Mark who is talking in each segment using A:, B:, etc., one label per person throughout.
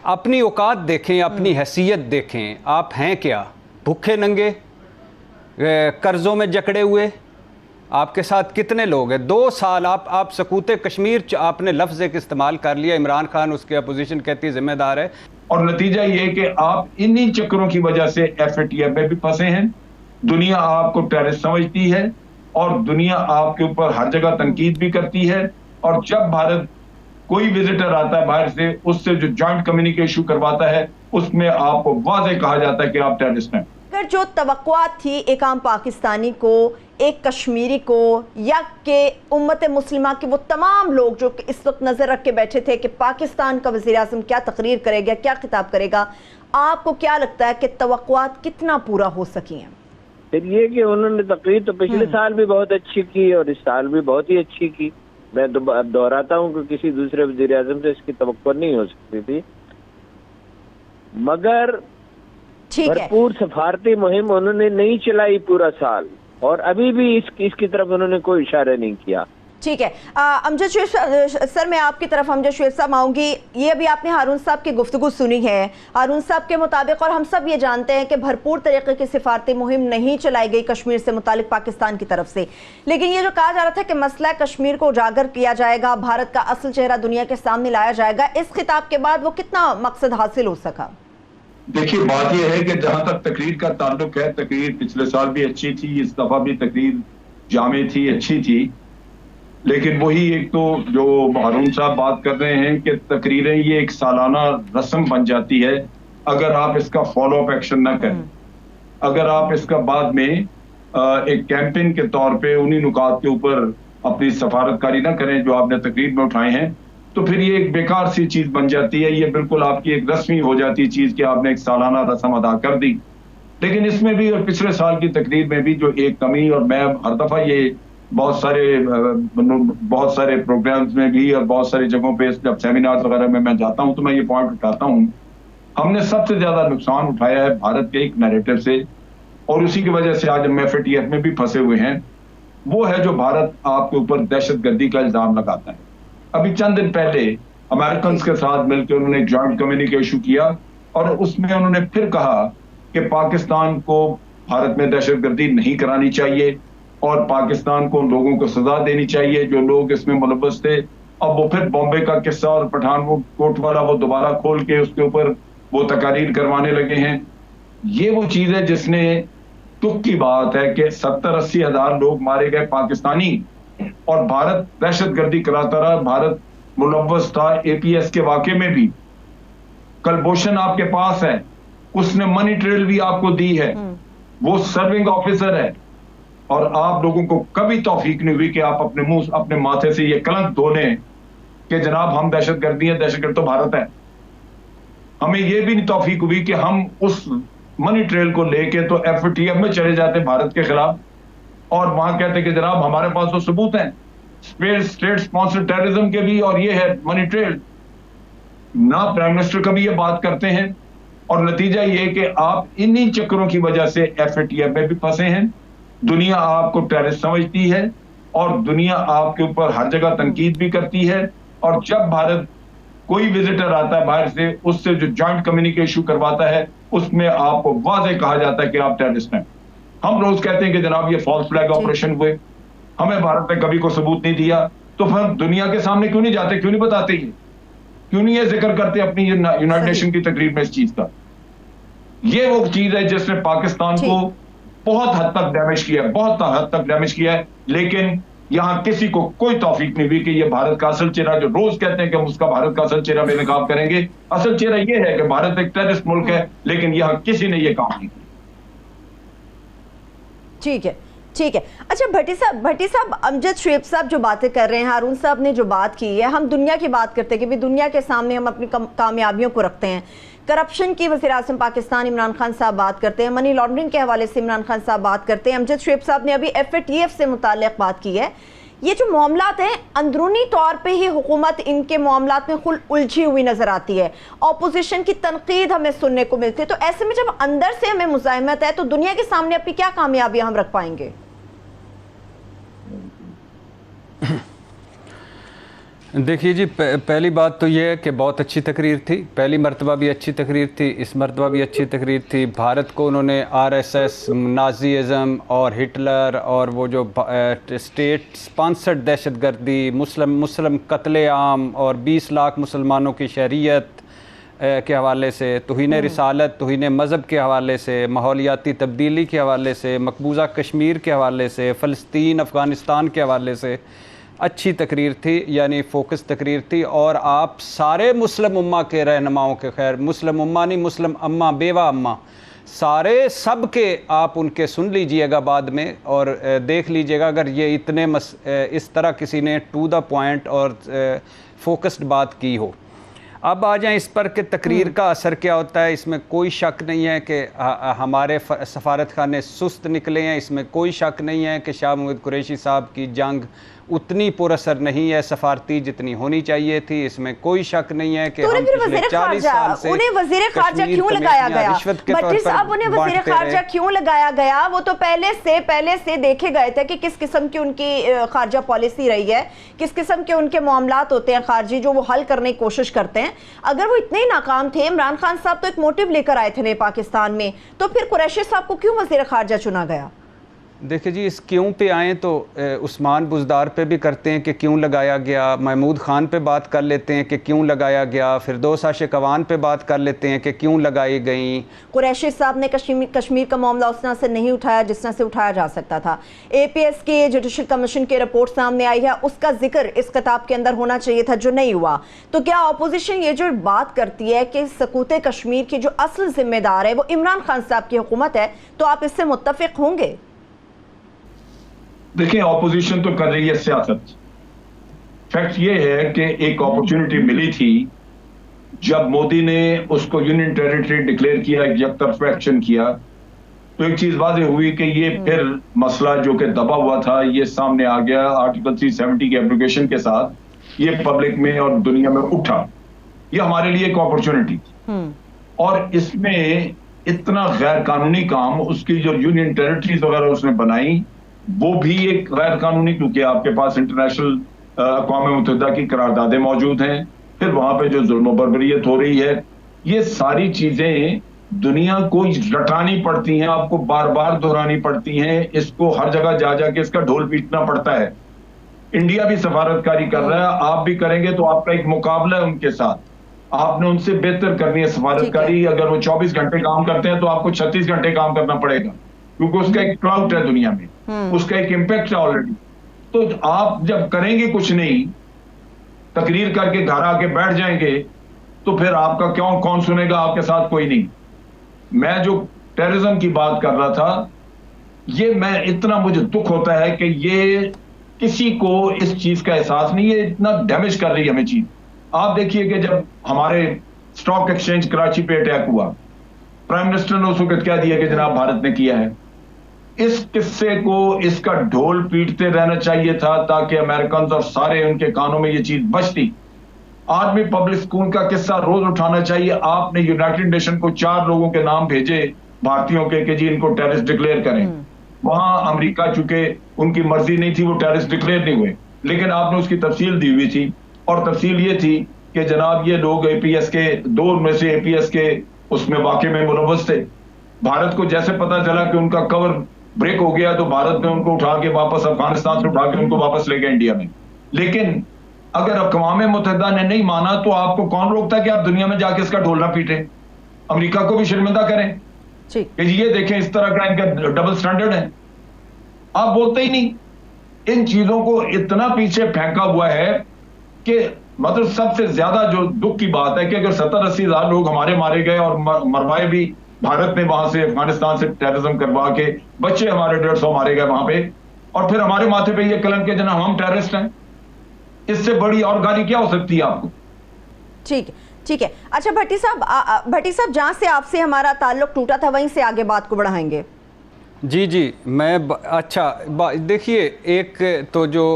A: अपनी औकात देखें, अपनी हैसियत देखें, आप हैं क्या? भूखे नंगे, कर्ज़ों में जकड़े हुए, आपके साथ कितने लोग हैं? 2 साल आप सकूते कश्मीर आपने लफ्ज़ एक इस्तेमाल कर लिया, इमरान खान उसके अपोजिशन कहती है जिम्मेदार है,
B: और नतीजा ये कि आप इन्हीं चक्करों की वजह से FATF में भी फंसे हैं। दुनिया आपको टेररिस्ट समझती है और दुनिया आपके ऊपर हर जगह तनकीद भी करती है, और जब भारत कोई विजिटर आता है बाहर से, उससे जो जॉइंट कम्युनिके इशू करवाता है, उसमें आपको वाज़ेह कहा जाता है कि आप टेररिस्ट हैं।
C: अगर जो तवक्कुआत थी एक आम पाकिस्तानी को, एक कश्मीरी को, या कि उम्मत मुस्लिमा के वो तमाम लोग जो इस वक्त नज़र रख के बैठे थे कि पाकिस्तान का वज़ीर आज़म क्या तकरीर करेगा, क्या खिताब करेगा, आपको क्या लगता है कि तवक्कुआत कितना पूरा हो सकी हैं?
D: फिर ये कि उन्होंने तकरीर तो पिछले साल भी बहुत अच्छी की और इस साल भी बहुत ही अच्छी की। मैं दोहराता हूँ कि किसी दूसरे वज़ीर आज़म से इसकी तवक्को नहीं हो सकती थी, मगर भरपूर सफारती मुहिम उन्होंने नहीं चलाई पूरा साल, और अभी भी इसकी तरफ उन्होंने कोई इशारा नहीं किया।
C: ठीक है, अमजद शुएब सर, मैं आपकी तरफ अमजद शुएब साहब आऊँगी। ये अभी आपने हारून साहब की गुफ्तगू सुनी है। हारून साहब के मुताबिक, और हम सब ये जानते हैं कि भरपूर तरीके की सिफारती मुहिम नहीं चलाई गई कश्मीर से मुतालिक पाकिस्तान की तरफ से, लेकिन ये जो कहा जा रहा था कि मसला कश्मीर को उजागर किया जाएगा, भारत का असल चेहरा दुनिया के सामने लाया जाएगा, इस खिताब के बाद वो कितना मकसद हासिल हो सका?
B: देखिए, बात यह है कि जहां तक तकरीर का ताल्लुक है, तकरीर पिछले साल भी अच्छी थी, इस दफा भी तकरीर जामे थी, अच्छी थी, लेकिन वही एक तो जो हारून साहब बात कर रहे हैं कि तकरीरें ये एक सालाना रस्म बन जाती है अगर आप इसका फॉलो अप एक्शन ना करें, अगर आप इसका बाद में एक कैंपेन के तौर पे उन्हीं नुकात के ऊपर अपनी सफारतकारी ना करें जो आपने तकरीर में उठाए हैं, तो फिर ये एक बेकार सी चीज बन जाती है। ये बिल्कुल आपकी एक रस्मी हो जाती है चीज कि आपने एक सालाना रस्म अदा कर दी। लेकिन इसमें भी और पिछले साल की तकरीर में भी जो एक कमी, और मैं हर दफा ये बहुत सारे प्रोग्राम्स में भी और बहुत सारी जगहों पे जब सेमिनार्स वगैरह में मैं जाता हूं तो मैं ये पॉइंट उठाता हूं, हमने सबसे ज्यादा नुकसान उठाया है भारत के एक नैरेटिव से, और उसी की वजह से आज हम FATF में भी फंसे हुए हैं। वो है जो भारत आपके ऊपर दहशतगर्दी का इल्जाम लगाता है। अभी चंद दिन पहले अमेरिकन के साथ मिलकर उन्होंने एक जॉइंट कम्युनिके इशू किया, और उसमें उन्होंने फिर कहा कि पाकिस्तान को भारत में दहशतगर्दी नहीं करानी चाहिए और पाकिस्तान को लोगों को सजा देनी चाहिए जो लोग इसमें मुलव्वस थे। अब वो फिर बॉम्बे का किस्सा और पठानकोट वाला वो दोबारा खोल के उसके ऊपर वो तकारीर करवाने लगे हैं। ये वो चीज है जिसने दुख की बात है कि 70-80 हजार लोग मारे गए पाकिस्तानी, और भारत दहशतगर्दी कराता रहा, भारत मुलव्वस था APS के वाक़े में भी। कलभूषण आपके पास है, उसने मनी ट्रेल भी आपको दी है, वो सर्विंग ऑफिसर है, और आप लोगों को कभी तौफीक नहीं हुई कि आप अपने मुंह अपने माथे से ये कलंक धो लें कि जनाब हम दहशतगर्दी है, दहशतगर्द तो भारत है। हमें ये भी नहीं तौफीक हुई कि हम उस मनी ट्रेल को लेके तो FATF में चले जाते भारत के खिलाफ, और वहां कहते कि जनाब हमारे पास तो सबूत हैं स्टेट स्पॉन्सर टेररिज्म के भी, और ये है मनी ट्रेल। ना प्राइम मिनिस्टर कभी ये बात करते हैं, और नतीजा ये कि आप इन्हीं चक्करों की वजह से FATF में भी फंसे हैं। दुनिया आपको टेररिस्ट समझती है और दुनिया आपके ऊपर हर जगह तनकीद भी करती है, और जब भारत कोई विजिटर आता है बाहर से, उससे जो जॉइंट कम्युनिके इशू करवाता है, उसमें आपको वाज़ेह कहा जाता है कि आप टेररिस्ट हैं। हम रोज कहते हैं कि जनाब ये फॉल्स फ्लैग ऑपरेशन हुए, हमें भारत ने कभी कोई सबूत नहीं दिया, तो फिर दुनिया के सामने क्यों नहीं जाते, क्यों नहीं बताते, ये क्यों नहीं ये जिक्र करते अपनी यूनाइटेड नेशन की तकरीर में इस चीज का? ये वो चीज है जिसने पाकिस्तान को बहुत हद तक डैमेज किया है, बहुत हद तक डैमेज किया है, लेकिन यहाँ किसी को कोई तौफीक नहीं हुई कि ये भारत का असल चेहरा, जो रोज कहते हैं कि हम उसका भारत का असल चेहरा बेनकाब करेंगे, असल चेहरा ये है कि भारत एक टेररिस्ट मुल्क है, लेकिन यहाँ किसी ने ये काम नहीं किया।
C: ठीक है, ठीक है। अच्छा भट्टी साहब, अमजद शुएब साहब जो बातें कर रहे हैं, हारून साहब ने जो बात की है, हम दुनिया की बात करते हैं कि भी दुनिया के सामने हम अपनी कामयाबियों को रखते हैं। करप्शन की वज़ीर आज़म पाकिस्तान इमरान खान साहब बात करते हैं, मनी लॉन्ड्रिंग के हवाले से इमरान खान साहब बात करते हैं, अमजद शुएब साहब ने अभी FATF से मुताल्लिक़ बात की है। ये जो मामलात हैं, अंदरूनी तौर पे ही हुकूमत इनके मामलात में खुद उलझी हुई नजर आती है, ऑपोजिशन की तनकीद हमें सुनने को मिलती है। तो ऐसे में जब अंदर से हमें मुज़ाहिमत है, तो दुनिया के सामने अपनी क्या कामयाबियां हम रख पाएंगे?
A: देखिए जी, पहली बात तो ये है कि बहुत अच्छी तकरीर थी, पहली मरतबा भी अच्छी तकरीर थी, इस मरतबा भी अच्छी तकरीर थी। भारत को उन्होंने आरएसएस, नाज़ीज़म और हिटलर और वो जो स्टेट स्पॉन्सर्ड दहशतगर्दी, मुस्लिम कत्लेआम और 20 लाख मुसलमानों की शरीयत के हवाले से, तौहीन रिसालत, तौहीन मज़हब के हवाले से, माहौलियाती तब्दीली के हवाले से, मकबूजा कश्मीर के हवाले से, फ़लस्तीन अफ़गानिस्तान के हवाले से अच्छी तकरीर थी, यानी फ़ोकस तकरीर थी। और आप सारे मुस्लिम उम्मा के रहनुमाओं के, खैर मुस्लिम उम्मा नहीं, मुस्लिम अम्मा, बेवा अम्मा, सारे सब के आप उनके सुन लीजिएगा बाद में और देख लीजिएगा अगर ये इतने इस तरह किसी ने टू द पॉइंट और फोकस्ड बात की हो। अब आ जाएं इस पर कि तकरीर का असर क्या होता है। इसमें कोई शक नहीं है कि हमारे सफारत खाने सुस्त निकले हैं, इसमें कोई शक नहीं है कि शाह महमूद कुरैशी साहब की जंग उतनी पुरअसर नहीं है सफारती जितनी होनी चाहिए थी, इसमें कोई शक नहीं है कि
C: तो
A: हम पिछले 40 साल से
C: उन्हें वज़ीर ख़ारजा क्यों लगाया गया? भट्टी साहब, उन्हें वज़ीर ख़ारजा क्यों लगाया गया? वो तो पहले से देखे गए थे कि किस किस्म की उनकी ख़ारजा पॉलिसी रही है, किस किस्म के उनके मामलात होते हैं खारजी जो वो हल करने की कोशिश करते हैं। अगर वो इतने ही नाकाम थे, इमरान खान साहब तो एक मोटिव लेकर आए थे नए पाकिस्तान में, तो फिर कुरैशी साहब को क्यों वज़ीर ख़ारजा चुना गया?
A: देखिए जी, इस क्यों पे आएँ तो उस्मान बुज़दार पे भी करते हैं कि क्यों लगाया गया, महमूद ख़ान पे बात कर लेते हैं कि क्यों लगाया गया, फिरदौस आशिक़वान पे बात कर लेते हैं कि क्यों लगाई गई।
C: कुरैशी साहब ने कश्मीर का मामला उस तरह से नहीं उठाया जिस तरह से उठाया जा सकता था। APS के जुडिशल कमीशन की रिपोर्ट सामने आई है, उसका जिक्र इस किताब के अंदर होना चाहिए था जो नहीं हुआ। तो क्या अपोजिशन ये जो बात करती है कि सकूत कश्मीर की जो असल जिम्मेदार है वो इमरान खान साहब की हुकूमत है, तो आप इससे मुत्तफिक होंगे?
B: देखिए, ऑपोजिशन तो कर रही है सियासत। फैक्ट ये है कि एक अपॉर्चुनिटी मिली थी जब मोदी ने उसको यूनियन टेरिटरी डिक्लेयर किया, एक तरफा एक्शन किया, तो एक चीज वाज़ेह हुई कि ये फिर मसला जो कि दबा हुआ था ये सामने आ गया। आर्टिकल 370 की एप्लीकेशन के साथ ये पब्लिक में और दुनिया में उठा। ये हमारे लिए एक अपॉर्चुनिटी थी और इसमें इतना गैर कानूनी काम, उसकी जो यूनियन टेरिटरीज वगैरह उसने बनाई वो भी एक गैर कानूनी, क्योंकि आपके पास इंटरनेशनल अक़वाम मुत्तहिदा की करारदादें मौजूद हैं, फिर वहां पे जो जुल्म बर्बरियत हो रही है, ये सारी चीजें दुनिया को रटानी पड़ती हैं, आपको बार बार दोहरानी पड़ती हैं, इसको हर जगह जा जाके इसका ढोल पीटना पड़ता है। इंडिया भी सफारतकारी कर रहा है, आप भी करेंगे तो आपका एक मुकाबला है उनके साथ, आपने उनसे बेहतर करनी है सफारतकारी। अगर वो 24 घंटे काम करते हैं तो आपको 36 घंटे काम करना पड़ेगा, क्योंकि उसका एक क्लाउड है दुनिया में, उसका एक इम्पैक्ट है ऑलरेडी। तो आप जब करेंगे कुछ नहीं, तकरीर करके घर आके बैठ जाएंगे, तो फिर आपका क्यों, कौन सुनेगा? आपके साथ कोई नहीं। मैं जो टेररिज्म की बात कर रहा था, ये मैं इतना मुझे दुख होता है कि ये किसी को इस चीज का एहसास नहीं है, इतना डैमेज कर रही है हमें चीज। आप देखिए कि जब हमारे स्टॉक एक्सचेंज कराची पे अटैक हुआ, प्राइम मिनिस्टर ने उस वक्त क्या दिया कि जनाब भारत ने किया है। इस किस्से को, इसका ढोल पीटते रहना चाहिए था ताकि अमेरिकन और सारे उनके कानों में ये चीज बचती। आर्मी पब्लिक स्कूल का किस्सा रोज उठाना चाहिए। आपने यूनाइटेड नेशन को 4 लोगों के नाम भेजे भारतीयों के कि जी इनको टेररिस्ट डिक्लेयर करें। वहां अमेरिका चूंकि उनकी मर्जी नहीं थी, वो टेररिस्ट डिक्लेयर नहीं हुए, लेकिन आपने उसकी तफसील दी हुई थी, और तफसील ये थी कि जनाब ये लोग APS के, 2 में से APS के उसमें वाकई में मुलव्वस थे। भारत को जैसे पता चला कि उनका कवर ब्रेक हो गया, तो भारत ने उनको उठा के वापस अफगानिस्तान से उठा के उनको वापस ले गया इंडिया में। लेकिन अगर अक़वाम मुत्तहिदा ने नहीं माना, तो आपको कौन रोकता कि आप दुनिया में जाके इसका ढोल ना पीटे, अमेरिका को भी शर्मिंदा करें कि ये देखें इस तरह का इनका डबल स्टैंडर्ड है। आप बोलते ही नहीं। इन चीजों को इतना पीछे फेंका हुआ है कि मतलब सबसे ज्यादा जो दुख की बात है कि अगर 70-80 हजार लोग हमारे मारे गए और मरवाए भी भारत ने, वहां से अफगानिस्तान से टेररिज्म करवा के, बच्चे हमारे 150 मारे गए वहां पे, और फिर हमारे माथे पे ये कलंक है जनाब हम टेररिस्ट हैं। इससे बड़ी और गाली क्या हो सकती है आपको?
C: ठीक है। अच्छा भट्टी साहब, जहां से आपसे हमारा ताल्लुक टूटा था वहीं से आगे बात को बढ़ाएंगे।
A: जी मैं देखिए, एक तो जो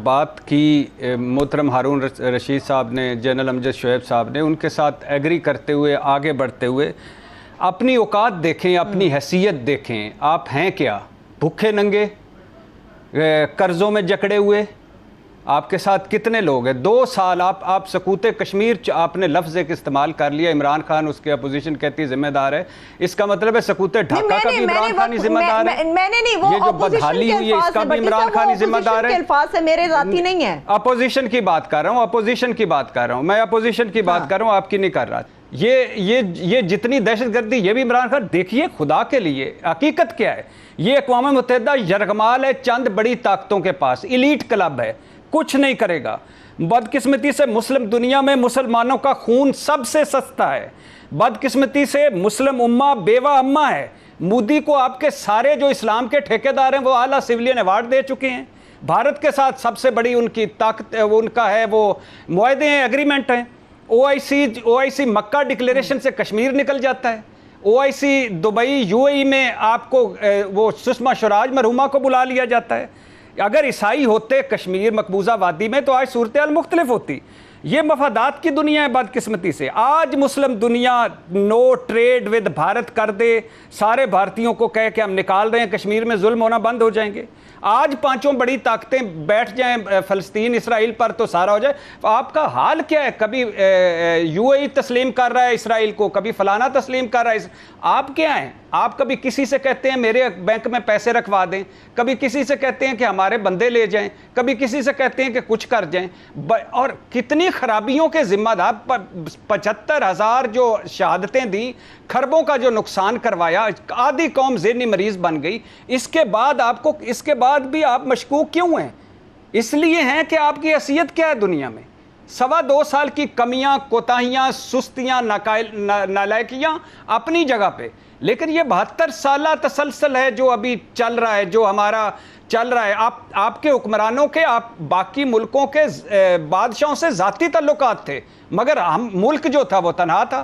A: बात की मोहतरम हारून रशीद साहब ने, जनरल अमजद शोएब साहब ने, उनके साथ एग्री करते हुए आगे बढ़ते हुए, अपनी औकात देखें, अपनी हैसियत देखें। आप हैं क्या? भूखे नंगे, कर्ज़ों में जकड़े हुए, آپ کے ساتھ کتنے لوگ ہیں؟ 2 سال آپ سکوت کشمیر آپ نے لفظ ایک استعمال کر لیا، عمران خان اس کے اپوزیشن کہتی ہے ذمہ دار ہے، اس کا مطلب ہے سکوت ڈھاکہ کا بھی عمران خان ہی ذمہ دار ہے؟
C: میں نے نہیں، وہ
A: یہ جو بدحالی ہوئی ہے اس کا بھی عمران خان ہی ذمہ دار ہے؟
C: الفاظ ہے، میرے ذاتی نہیں ہے،
A: اپوزیشن کی بات کر رہا ہوں، اپوزیشن کی بات کر رہا ہوں، میں اپوزیشن کی بات کر رہا ہوں، آپ کی نہیں کر رہا۔ یہ جتنی دہشت گردی یہ بھی عمران خان، دیکھیے خدا کے لیے حقیقت کیا ہے، یہ اقوام متحدہ یرغمال ہے چند بڑی طاقتوں کے پاس، ایلیٹ کلب ہے، کچھ نہیں کرے گا۔ بدقسمتی سے مسلم دنیا میں مسلمانوں کا خون سب سے سستا ہے، بدقسمتی سے مسلم امہ بیوہ امہ ہے۔ مودی کو آپ کے سارے جو اسلام کے ٹھیکیدار ہیں وہ اعلیٰ سویلین ایوارڈ دے چکے ہیں، بھارت کے ساتھ سب سے بڑی ان کی طاقت ان کا ہے وہ معاہدے ہیں، ایگریمنٹ ہیں۔ او آئی سی مکہ ڈکلیریشن سے کشمیر نکل جاتا ہے، او آئی سی دبئی یو اے ای میں آپ کو وہ سشما سوراج مرحومہ کو بلا لیا جاتا ہے۔ اگر عیسائی ہوتے کشمیر مقبوضہ وادی میں تو آج صورتحال مختلف ہوتی۔ یہ مفادات کی دنیا ہے بدقسمتی سے۔ آج مسلم دنیا نو ٹریڈ ود بھارت کر دے، سارے بھارتیوں کو کہے کہ ہم نکال رہے ہیں، کشمیر میں ظلم ہونا بند ہو جائیں گے۔ آج 5 بڑی طاقتیں بیٹھ جائیں فلسطین اسرائیل پر تو سارا ہو جائے۔ آپ کا حال کیا ہے؟ کبھی یو اے ای تسلیم کر رہا ہے اسرائیل کو، کبھی فلانا تسلیم کر رہا ہے۔ آپ کیا ہیں؟ آپ کبھی کسی سے کہتے ہیں میرے بینک میں پیسے رکھوا دیں، کبھی کسی سے کہتے ہیں کہ ہمارے بندے لے جائیں، کبھی کسی سے کہتے ہیں کہ کچھ کر جائیں، اور کتنی خرابیوں کے ذمہ دار 75,000 جو شہادتیں دیں، کھربوں کا جو نقصان کروایا، آدھی قوم ذہنی مریض بن گئی۔ اس کے بعد بھی آپ مشکوک کیوں ہیں؟ اس لیے ہیں کہ آپ کی حیثیت کیا ہے دنیا میں؟ 2.25 سال کی کمیاں، کوتاہیاں، سستیاں، نالائکیاں اپنی جگہ پہ، لیکن یہ 72 سالہ تسلسل ہے جو ابھی چل رہا ہے، جو ہمارا چل رہا ہے۔ آپ کے حکمرانوں کے، آپ باقی ملکوں کے بادشاہوں سے ذاتی تعلقات تھے، مگر ہم ملک جو تھا وہ تنہا تھا،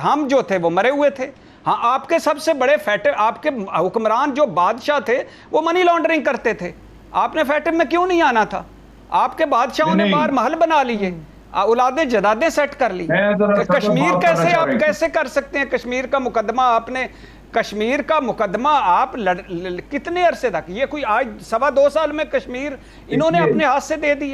A: ہم جو تھے وہ مرے ہوئے تھے۔ ہاں، آپ کے سب سے بڑے فیٹر، آپ کے حکمران جو بادشاہ تھے وہ منی لانڈرنگ کرتے تھے، آپ نے فیٹر میں کیوں نہیں آنا تھا؟ آپ کے بادشاہوں نے باہر محل بنا لیے، اولادیں جدادیں سیٹ کر لی۔ کشمیر کیسے آپ کیسے کر سکتے ہیں؟ کشمیر کا مقدمہ آپ کتنے عرصے تک، یہ کوئی آج 2.25 سال میں کشمیر انہوں نے اپنے ہاتھ سے دے دی ہے۔